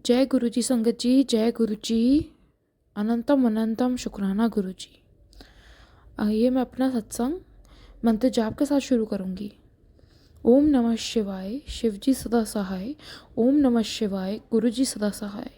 जय गुरु जी संगत जी, जय गुरु जी। अनंतम अनंतम शुक्राना गुरु जी। आइए मैं अपना सत्संग मंत्र जाप के साथ शुरू करूँगी। ओम नमः शिवाय, शिव जी सदा सहाय। ओम नमः शिवाय, गुरु जी सदा सहाय।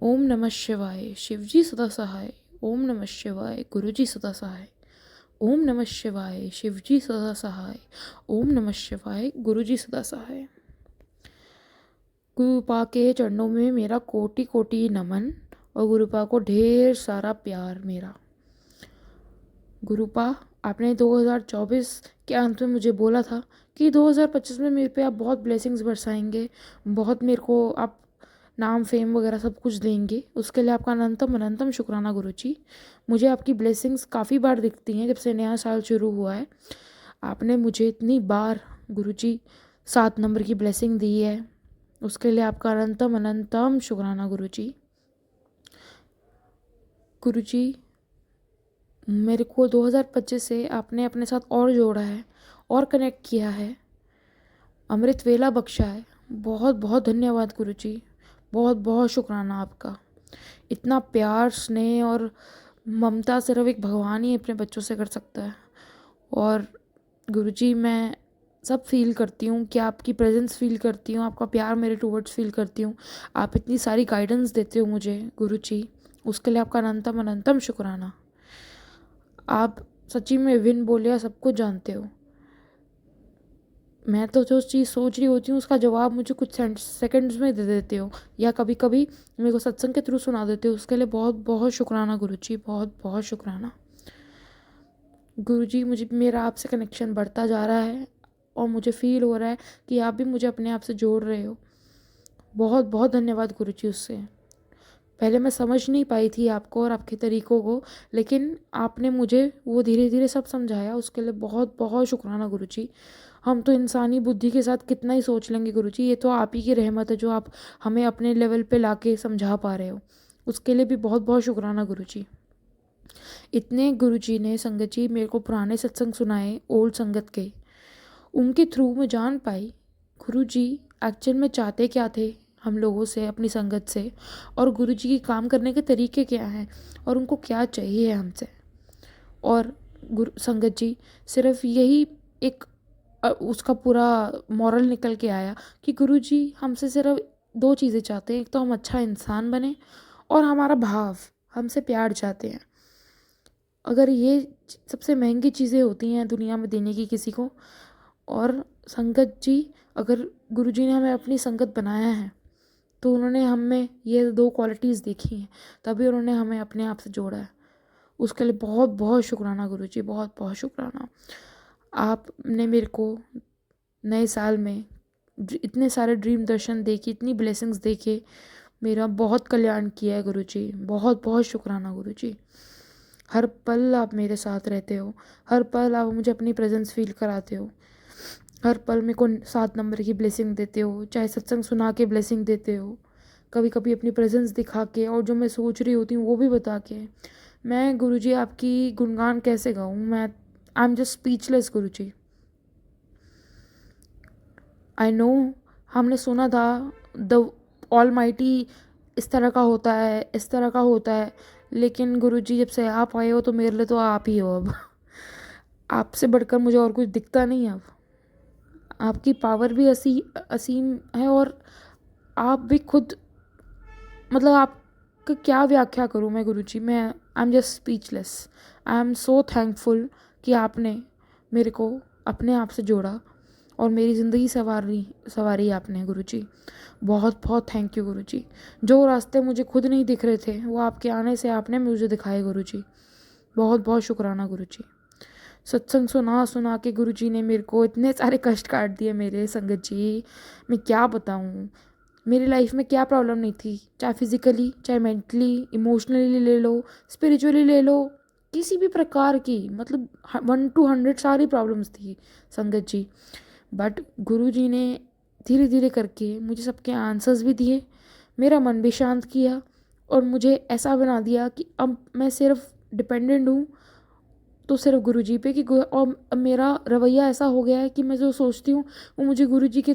ओम नमः शिवाय, शिव जी सदा सहाय। ओम नमः शिवाय, गुरु जी सदा सहाय। ओम नमः शिवाय, शिव जी सदा सहाय। ओम नमः शिवाय, गुरु जी सदा सहाय। गुरुपा के चरणों में मेरा कोटि कोटि नमन और गुरुपा को ढेर सारा प्यार मेरा। गुरुपा, आपने 2024 के अंत में मुझे बोला था कि 2025 में मेरे पे आप बहुत ब्लेसिंग्स बरसाएंगे, बहुत मेरे को आप नाम फेम वगैरह सब कुछ देंगे। उसके लिए आपका अनंतम अनंतम शुक्राना गुरु जी। मुझे आपकी ब्लेसिंग्स काफ़ी बार दिखती हैं जब से नया साल शुरू हुआ है। आपने मुझे इतनी बार गुरु जी 7 नंबर की ब्लेसिंग दी है, उसके लिए आपका अनंतम अनंतम शुक्राना गुरु जी। गुरु जी, मेरे को 2025 से आपने अपने साथ और जोड़ा है और कनेक्ट किया है, अमृत वेला बख्शा है। बहुत बहुत धन्यवाद गुरु जी, बहुत बहुत शुक्राना आपका। इतना प्यार स्नेह और ममता सिर्फ एक भगवान ही अपने बच्चों से कर सकता है। और गुरु जी, मैं सब फील करती हूँ कि आपकी प्रेजेंस फील करती हूँ, आपका प्यार मेरे टूवर्ड्स फील करती हूँ। आप इतनी सारी गाइडेंस देते हो मुझे गुरु जी, उसके लिए आपका अनंतम अनंतम शुक्राना। आप सच्ची में विन बोलिया सब कुछ जानते हो। मैं तो जो चीज़ सोच रही होती हूँ उसका जवाब मुझे कुछ सेकंड्स में दे देते हो, या कभी कभी मेरे को सत्संग के थ्रू सुना देते हो। उसके लिए बहुत बहुत शुक्राना गुरु जी, बहुत बहुत शुक्राना गुरु जी। मुझे मेरा आपसे कनेक्शन बढ़ता जा रहा है और मुझे फील हो रहा है कि आप भी मुझे अपने आप से जोड़ रहे हो। बहुत बहुत धन्यवाद गुरु जी। उससे पहले मैं समझ नहीं पाई थी आपको और आपके तरीक़ों को, लेकिन आपने मुझे वो धीरे धीरे सब समझाया। उसके लिए बहुत बहुत शुक्राना गुरु जी। हम तो इंसानी बुद्धि के साथ कितना ही सोच लेंगे गुरु जी, ये तो आप ही की रहमत है जो आप हमें अपने लेवल पे लाके समझा पा रहे हो। उसके लिए भी बहुत बहुत शुक्राना गुरु जी। इतने गुरु जी ने संगत जी मेरे को पुराने सत्संग सुनाए ओल्ड संगत के, उनके थ्रू मैं जान पाई गुरु जी एक्चुअल में चाहते क्या थे हम लोगों से, अपनी संगत से, और गुरु जी के काम करने के तरीके क्या हैं और उनको क्या चाहिए हमसे। और गुरु संगत जी सिर्फ यही एक उसका पूरा मॉरल निकल के आया कि गुरु जी हमसे सिर्फ 2 चीज़ें चाहते हैं, एक तो हम अच्छा इंसान बने और हमारा भाव, हमसे प्यार चाहते हैं। अगर ये सबसे महंगी चीज़ें होती हैं दुनिया में देने की किसी को, और संगत जी, अगर गुरु जी ने हमें अपनी संगत बनाया है तो उन्होंने हम में ये 2 क्वालिटीज़ देखी हैं, तभी उन्होंने हमें अपने आप से जोड़ा है। उसके लिए बहुत बहुत शुक्राना गुरु जी, बहुत बहुत शुक्राना। आपने मेरे को नए साल में इतने सारे ड्रीम दर्शन देके, इतनी ब्लेसिंग्स देके मेरा बहुत कल्याण किया है गुरु जी। बहुत बहुत शुक्राना गुरु जी। हर पल आप मेरे साथ रहते हो, हर पल आप मुझे अपनी प्रेजेंस फील कराते हो, हर पल मेरे को 7 नंबर की ब्लेसिंग देते हो, चाहे सत्संग सुना के ब्लेसिंग देते हो, कभी कभी अपनी प्रेजेंस दिखा के, और जो मैं सोच रही होती हूँ वो भी बता के। मैं गुरु जी आपकी गुणगान कैसे गाऊँ, मैं I am just speechless Guru ji. I know, हमने सुना था द ऑल माइटी इस तरह का होता है, इस तरह का होता है, लेकिन गुरु जी जब से आप आए हो तो मेरे लिए तो आप ही हो अब। आपसे बढ़कर मुझे और कुछ दिखता नहीं अब। आपकी पावर भी असीम है, और आप भी खुद, मतलब आपका क्या व्याख्या करूँ मैं गुरु जी। मैं I am just speechless. I am so thankful कि आपने मेरे को अपने आप से जोड़ा और मेरी ज़िंदगी सवारी आपने गुरु जी। बहुत बहुत थैंक यू गुरु जी। जो रास्ते मुझे खुद नहीं दिख रहे थे वो आपके आने से आपने मुझे दिखाए गुरु जी। बहुत बहुत शुक्राना गुरु जी। सत्संग सुना सुना के गुरु जी ने मेरे को इतने सारे कष्ट काट दिए मेरे संगत जी, मैं क्या बताऊँ। मेरी लाइफ में क्या प्रॉब्लम नहीं थी, चाहे फिज़िकली, चाहे मेंटली, इमोशनली ले लो, स्पिरिचुअली ले लो, किसी भी प्रकार की, मतलब 1 to 100 सारी प्रॉब्लम्स थी संगत जी। बट गुरु जी ने धीरे धीरे करके मुझे सबके आंसर्स भी दिए, मेरा मन भी शांत किया, और मुझे ऐसा बना दिया कि अब मैं सिर्फ डिपेंडेंट हूँ तो सिर्फ गुरुजी पे कि और मेरा रवैया ऐसा हो गया है कि मैं जो सोचती हूँ वो मुझे गुरुजी की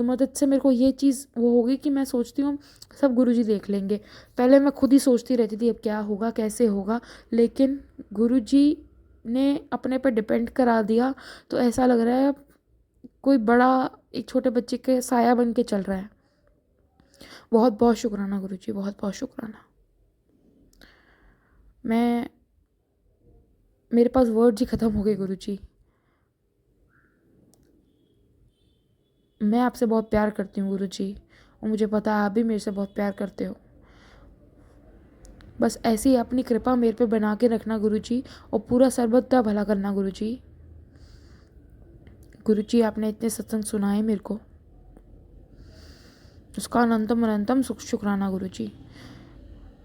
मदद से मेरे को ये चीज़ वो हो गई कि मैं सोचती हूँ सब गुरुजी देख लेंगे। पहले मैं खुद ही सोचती रहती थी अब क्या होगा कैसे होगा, लेकिन गुरुजी ने अपने पे डिपेंड करा दिया तो ऐसा लग रहा है कोई बड़ा एक छोटे बच्चे के साया बन के चल रहा है। बहुत बहुत शुक्राना गुरुजी, बहुत बहुत शुक्राना। मेरे पास वर्ड्स ही ख़त्म हो गए गुरुजी। मैं आपसे बहुत प्यार करती हूँ गुरुजी, और मुझे पता है आप भी मेरे से बहुत प्यार करते हो। बस ऐसी अपनी कृपा मेरे पे बना के रखना गुरुजी, और पूरा सर्वथा भला करना गुरुजी। गुरुजी आपने इतने सत्संग सुनाए मेरे को, उसका अनंतम अनंतम शुक्राना गुरुजी।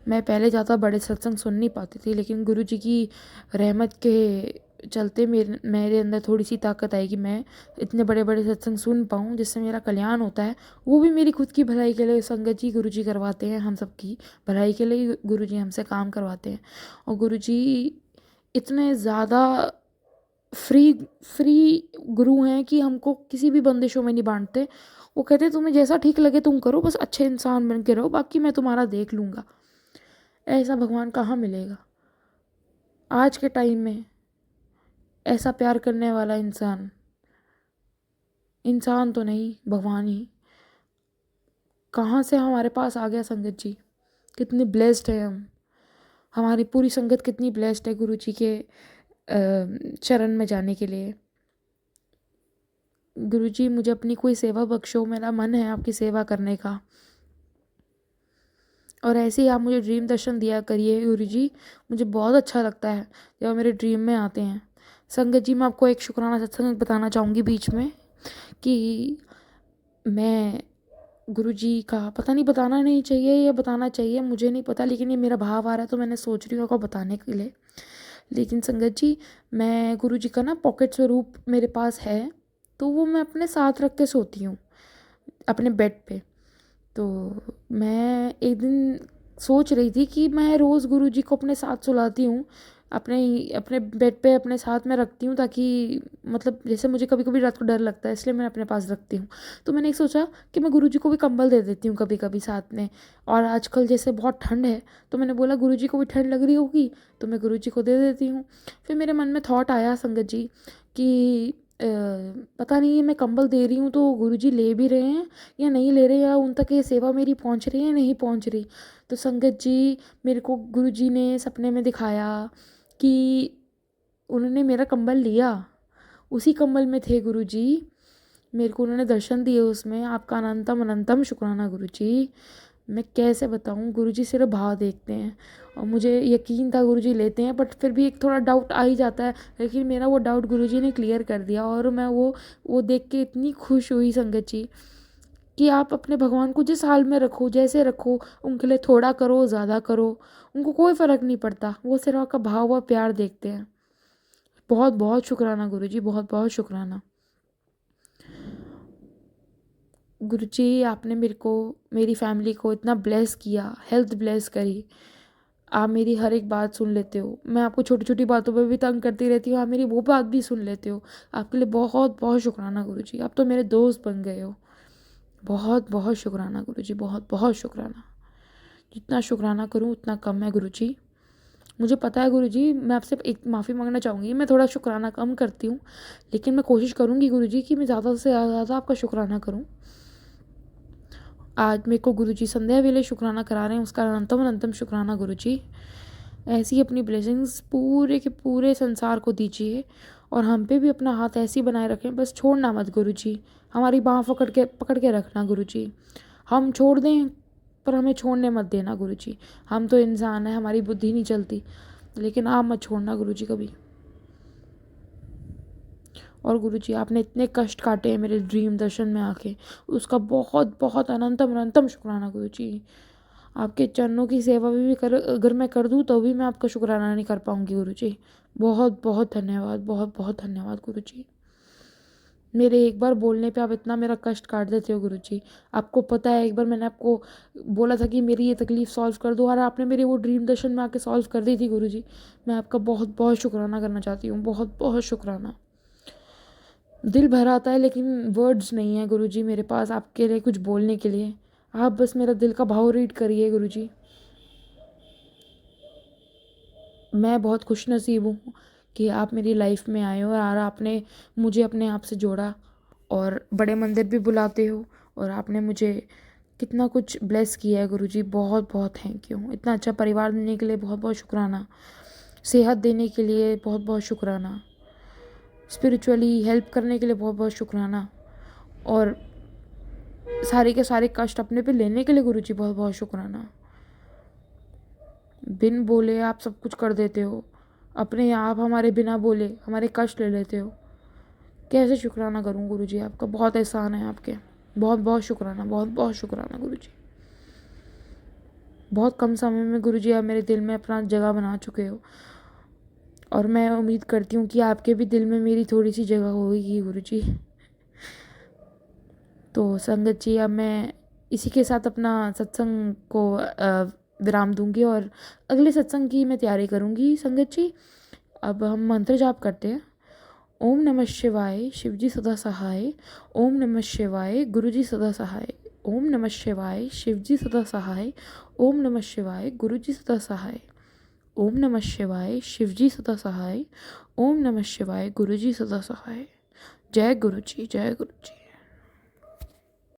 मैं पहले ज़्यादा बड़े सत्संग सुन नहीं पाती थी, लेकिन गुरुजी की रहमत के चलते मेरे अंदर थोड़ी सी ताकत आई कि मैं इतने बड़े बड़े सत्संग सुन पाऊँ जिससे मेरा कल्याण होता है। वो भी मेरी खुद की भलाई के लिए संगत जी गुरुजी करवाते हैं, हम सब की भलाई के लिए गुरुजी हमसे काम करवाते हैं। और गुरुजी इतने ज़्यादा फ्री गुरु हैं कि हमको किसी भी बंदिशों में नहीं बांटते। वो कहते हैं तुम्हें जैसा ठीक लगे तुम करो, बस अच्छे इंसान बन के रहो, बाकी मैं तुम्हारा देख लूँगा। ऐसा भगवान कहाँ मिलेगा आज के टाइम में, ऐसा प्यार करने वाला इंसान तो नहीं, भगवान ही कहाँ से हमारे पास आ गया। संगत जी कितनी ब्लेस्ड है हम, हमारी पूरी संगत कितनी ब्लेस्ड है गुरु जी के चरण में जाने के लिए। गुरु जी मुझे अपनी कोई सेवा बख्शो, मेरा मन है आपकी सेवा करने का, और ऐसे ही आप मुझे ड्रीम दर्शन दिया करिए गुरु जी। मुझे बहुत अच्छा लगता है जब आप मेरे ड्रीम में आते हैं। संगत जी मैं आपको एक शुक्राना सत्संग बताना चाहूँगी बीच में कि मैं गुरुजी का पता नहीं बताना नहीं चाहिए या बताना चाहिए मुझे नहीं पता, लेकिन ये मेरा भाव आ रहा है तो मैंने सोच रही हूँ आपको बताने के लिए। लेकिन संगत जी मैं गुरुजी का ना पॉकेट स्वरूप मेरे पास है, तो वो मैं अपने साथ रख के सोती हूँ अपने बेड पे। तो मैं एक दिन सोच रही थी कि मैं रोज़ गुरुजी को अपने साथ सुलाती हूँ, अपने बेड पे अपने साथ में रखती हूँ, ताकि मतलब जैसे मुझे कभी कभी रात को डर लगता है इसलिए मैं अपने पास रखती हूँ। तो मैंने एक सोचा कि मैं गुरुजी को भी कंबल दे देती हूँ कभी कभी साथ में, और आजकल जैसे बहुत ठंड है तो मैंने बोला गुरुजी को भी ठंड लग रही होगी तो मैं गुरुजी को दे देती हूँ। फिर मेरे मन में थॉट आया संगत जी कि पता नहीं है मैं कंबल दे रही हूँ तो गुरुजी ले भी रहे हैं या नहीं ले रहे, या उन तक ये सेवा मेरी पहुँच रही है नहीं पहुँच रही। तो संगत जी मेरे को गुरुजी ने सपने में दिखाया कि उन्होंने मेरा कंबल लिया, उसी कंबल में थे गुरुजी, मेरे को उन्होंने दर्शन दिए उसमें। आपका अनंतम अनंतम शुक्राना गुरुजी। मैं कैसे बताऊँ, गुरुजी सिर्फ भाव देखते हैं, और मुझे यकीन था गुरुजी लेते हैं, बट फिर भी एक थोड़ा डाउट आ ही जाता है, लेकिन मेरा वो डाउट गुरुजी ने क्लियर कर दिया। और मैं वो देख के इतनी खुश हुई संगत जी कि आप अपने भगवान को जिस हाल में रखो जैसे रखो, उनके लिए थोड़ा करो ज़्यादा करो, उनको कोई फ़र्क नहीं पड़ता, वो सिर्फ आपका भाव व प्यार देखते हैं। बहुत बहुत शुक्राना गुरुजी, बहुत बहुत शुक्राना गुरुजी। आपने मेरे को मेरी फैमिली को इतना ब्लेस किया, हेल्थ ब्लेस करी, आप मेरी हर एक बात सुन लेते हो। मैं आपको छोटी छोटी बातों पे भी तंग करती रहती हूँ, आप मेरी वो बात भी सुन लेते हो। आपके लिए बहुत बहुत शुक्राना गुरुजी, आप तो मेरे दोस्त बन गए हो। बहुत बहुत शुक्राना गुरुजी, बहुत बहुत शुक्राना। जितना शुक्राना करूँ उतना कम है गुरुजी। मुझे पता है गुरुजी, मैं आपसे एक माफ़ी मांगना चाहूँगी, मैं थोड़ा शुक्राना कम करती हूँ, लेकिन मैं कोशिश करूँगी गुरुजी कि मैं ज़्यादा से ज़्यादा आपका शुक्राना करूँ। आज मेरे को गुरुजी संध्या वेले शुक्राना करा रहे हैं, उसका अनंतम अनंतम शुक्राना गुरुजी। ऐसी अपनी ब्लेसिंग्स पूरे के पूरे संसार को दीजिए, और हम पे भी अपना हाथ ऐसे ही बनाए रखें, बस छोड़ना मत गुरुजी। हमारी बाँह पकड़ के रखना गुरुजी। हम छोड़ दें पर हमें छोड़ने मत देना गुरुजी। हम तो इंसान हैं, हमारी बुद्धि नहीं चलती, लेकिन आप मत छोड़ना गुरुजी कभी। और गुरुजी आपने इतने कष्ट काटे हैं मेरे ड्रीम दर्शन में आके, उसका बहुत बहुत अनंतम अनंतम शुक्राना गुरुजी। आपके चरणों की सेवा भी अगर मैं कर दूँ तो भी मैं आपका शुक्राना नहीं कर पाऊँगी गुरुजी। बहुत बहुत धन्यवाद, बहुत बहुत धन्यवाद गुरुजी। मेरे एक बार बोलने पे आप इतना मेरा कष्ट काट देते हो गुरुजी। आपको पता है एक बार मैंने आपको बोला था कि मेरी ये तकलीफ़ सॉल्व कर दो और आपने मेरी वो ड्रीम दर्शन में आके सॉल्व कर दी थी गुरुजी। मैं आपका बहुत बहुत शुक्राना करना चाहती हूँ, बहुत बहुत शुक्राना। दिल भर आता है लेकिन वर्ड्स नहीं है गुरुजी मेरे पास आपके लिए कुछ बोलने के लिए। आप बस मेरा दिल का भाव रीड करिए गुरुजी। मैं बहुत खुशनसीब हूँ कि आप मेरी लाइफ में आए हो और आपने मुझे अपने आप से जोड़ा और बड़े मंदिर भी बुलाते हो और आपने मुझे कितना कुछ ब्लेस किया है गुरुजी। बहुत बहुत थैंक यू। इतना अच्छा परिवार देने के लिए बहुत बहुत शुक्राना। सेहत देने के लिए बहुत बहुत शुक्राना। स्पिरिचुअली हेल्प करने के लिए बहुत बहुत शुक्राना। और सारे के सारे कष्ट अपने पे लेने के लिए गुरुजी बहुत बहुत शुक्राना। बिन बोले आप सब कुछ कर देते हो। अपने आप हमारे बिना बोले हमारे कष्ट ले लेते हो। कैसे शुक्राना करूं गुरुजी आपका। बहुत एहसान है आपके। बहुत बहुत शुक्राना, बहुत बहुत शुक्राना गुरुजी। बहुत कम समय में गुरुजी आप मेरे दिल में अपना जगह बना चुके हो और मैं उम्मीद करती हूँ कि आपके भी दिल में मेरी थोड़ी सी जगह होगी गुरुजी। तो संगत जी अब मैं इसी के साथ अपना सत्संग को विराम दूंगी और अगले सत्संग की मैं तैयारी करूंगी संगत जी। अब हम मंत्र जाप करते हैं। ओम नमः शिवाय शिवजी सदा सहाय। ओम नमः शिवाय गुरुजी सदा सहाय। ओम नमः शिवाय शिवजी सदा सहाय। ओम नमः शिवाय गुरुजी सदा सहाय। ओम नमः शिवाय शिवजी सदा सहाय। ओम नमः शिवाय गुरुजी सदा सहाय। जय गुरुजी, जय गुरुजी।